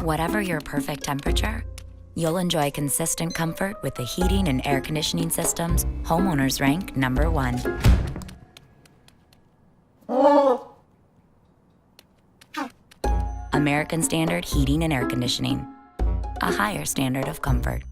Whatever your perfect temperature, you'll enjoy consistent comfort with the heating and air conditioning systems homeowners rank #1. American Standard Heating and Air Conditioning, a higher standard of comfort.